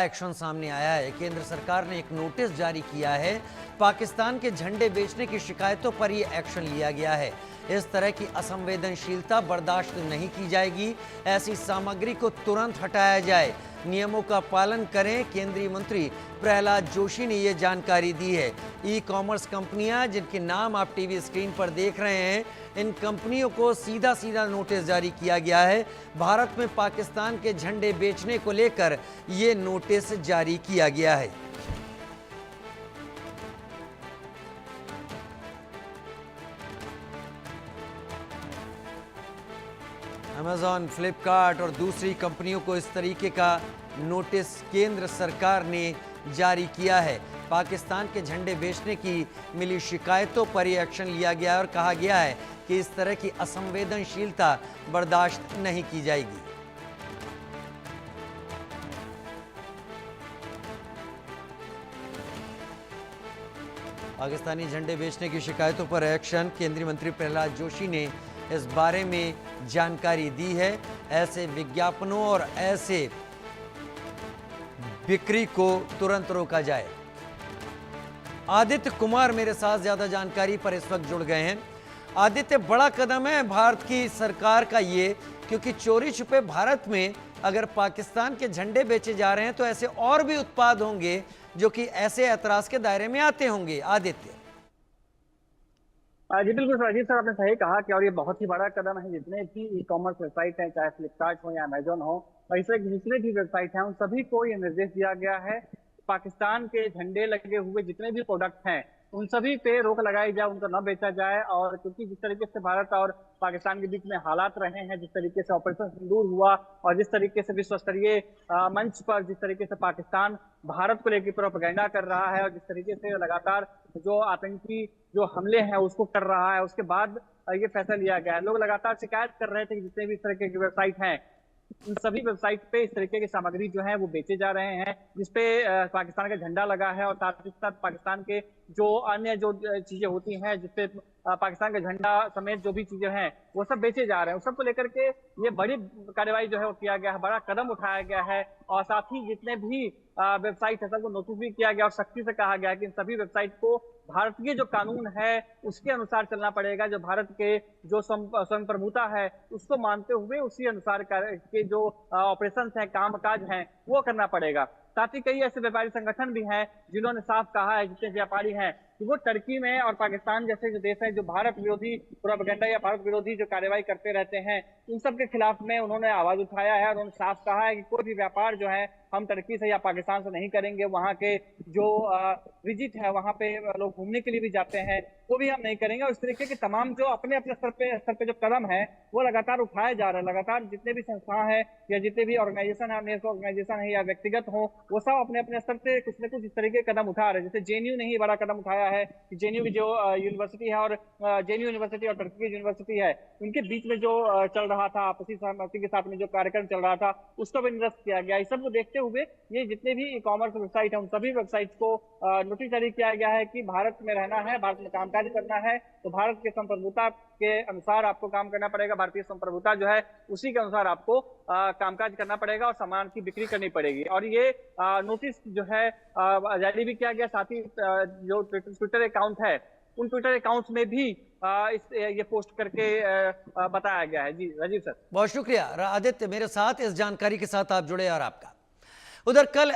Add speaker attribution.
Speaker 1: Action सामने आया है। केंद्र सरकार ने एक नोटिस जारी किया है। पाकिस्तान के झंडे बेचने की शिकायतों पर यह एक्शन लिया गया है। इस तरह की असंवेदनशीलता बर्दाश्त नहीं की जाएगी। ऐसी सामग्री को तुरंत हटाया जाए। नियमों का पालन करें। केंद्रीय मंत्री प्रहलाद जोशी ने यह जानकारी दी है। ई कॉमर्स कंपनियां जिनके नाम आप टीवी स्क्रीन पर देख रहे हैं, इन कंपनियों को सीधा सीधा नोटिस जारी किया गया है। भारत में पाकिस्तान के झंडे बेचने को लेकर यह नोटिस जारी किया गया है। अमेज़न, फ्लिपकार्ट और दूसरी कंपनियों को इस तरीके का नोटिस केंद्र सरकार ने जारी किया है। पाकिस्तान के झंडे बेचने की मिली शिकायतों पर यह एक्शन लिया गया है और कहा गया है कि इस तरह की असंवेदनशीलता बर्दाश्त नहीं की जाएगी। पाकिस्तानी झंडे बेचने की शिकायतों पर एक्शन। केंद्रीय मंत्री प्रहलाद जोशी ने इस बारे में जानकारी दी है। ऐसे विज्ञापनों और ऐसे बिक्री को तुरंत रोका जाए। आदित्य कुमार मेरे साथ ज्यादा जानकारी पर इस वक्त जुड़ गए हैं। आदित्य, बड़ा कदम है भारत की सरकार का ये, क्योंकि चोरी छुपे भारत में अगर पाकिस्तान के झंडे बेचे जा रहे हैं तो ऐसे और भी उत्पाद होंगे जो कि ऐसे ऐतराज के दायरे में आते होंगे। आदित्य
Speaker 2: जी बिल्कुल राजीव सर, आपने सही कहा कि और ये बहुत ही बड़ा कदम है। जितने भी ई कॉमर्स वेबसाइट हैं, चाहे फ्लिपकार्ट हो या अमेजोन हो, और इस तरह की जितने भी वेबसाइट हैं, उन सभी को ये निर्देश दिया गया है पाकिस्तान के झंडे लगे हुए जितने भी प्रोडक्ट हैं उन सभी पे रोक लगाई जाए, उनको न बेचा जाए। और क्योंकि जिस तरीके से भारत और पाकिस्तान के बीच में हालात रहे हैं, जिस तरीके से ऑपरेशन सिंदूर हुआ और जिस तरीके से विश्व स्तरीय मंच पर जिस तरीके से पाकिस्तान भारत को लेकर प्रोपेगेंडा कर रहा है और जिस तरीके से लगातार जो आतंकी जो हमले हैं उसको कर रहा है, उसके बाद ये फैसला लिया गया है। लोग लगातार शिकायत कर रहे थे कि जितने भी इस तरह के वेबसाइट हैं उन सभी वेबसाइट पे इस तरीके की सामग्री जो है वो बेचे जा रहे हैं, जिसपे पाकिस्तान का झंडा लगा है और साथ ही साथ पाकिस्तान के जो अन्य जो चीजें होती हैं जिसपे पाकिस्तान का झंडा समेत जो भी चीजें हैं वो सब बेचे जा रहे हैं। उस सबको लेकर के ये बड़ी कार्रवाई जो है वो किया गया है, बड़ा कदम उठाया गया है। और साथ ही जितने भी वेबसाइट है सबको नोटिस भी किया गया और सख्ती से कहा गया कि इन सभी वेबसाइट को भारतीय जो कानून है उसके अनुसार चलना पड़ेगा। जो भारत के जो स्वयं प्रभुता है उसको मानते हुए उसी अनुसार के जो ऑपरेशन है, काम काज है, वो करना पड़ेगा। साथ ही कई ऐसे व्यापारी संगठन भी हैं जिन्होंने साफ कहा है, जितने व्यापारी हैं, कि वो टर्की में और पाकिस्तान जैसे जो देश है जो भारत विरोधी प्रोपेगेंडा या भारत विरोधी जो कार्रवाई करते रहते हैं, उन सब के खिलाफ में उन्होंने आवाज उठाया है और उन्होंने साफ कहा है कि कोई भी व्यापार जो है हम टर्की से या पाकिस्तान से नहीं करेंगे। वहां के जो विजिट है, वहां पे लोग घूमने के लिए भी जाते हैं, वो भी हम नहीं करेंगे। और इस तरीके के तमाम जो अपने अपने स्तर पे जो कदम है वो लगातार उठाए जा रहे हैं। लगातार जितने भी संस्थाएं हैं या जितने भी ऑर्गेनाइजेशन है, ऑर्गेनाइजेशन है या व्यक्तिगत हो, वो सब अपने अपने स्तर से कुछ न कुछ इस तरीके के कदम उठा रहे हैं। जैसे जेएनयू ने ही बड़ा कदम उठाया है कि जेएनयू की जो यूनिवर्सिटी है और जेएनयू यूनिवर्सिटी और टर्की की यूनिवर्सिटी है उनके बीच में जो चल रहा था आपसी सहमति के साथ में जो कार्यक्रम चल रहा था उसको भी निरस्त किया गया। इस सब को देखते हुए ये जितने भी ई कॉमर्स वेबसाइट है उन सभी वेबसाइट को नोटिस जारी किया गया है कि भारत में रहना है, भारत में कामकाज करना है तो भारत के संप्रभुता के अनुसार आपको काम करना पड़ेगा। भारतीय संप्रभुता जो है उसी के अनुसार आपको कामकाज करना पड़ेगा और सामान की बिक्री करनी पड़ेगी। और ये नोटिस जो है जारी भी किया गया। साथ ही जो ट्विटर अकाउंट है उन ट्विटर अकाउंट्स में भी ये पोस्ट करके बताया गया है। जी राजीव सर,
Speaker 1: बहुत शुक्रिया आदित्य, मेरे साथ इस जानकारी के साथ आप जुड़े और आपका। उधर कल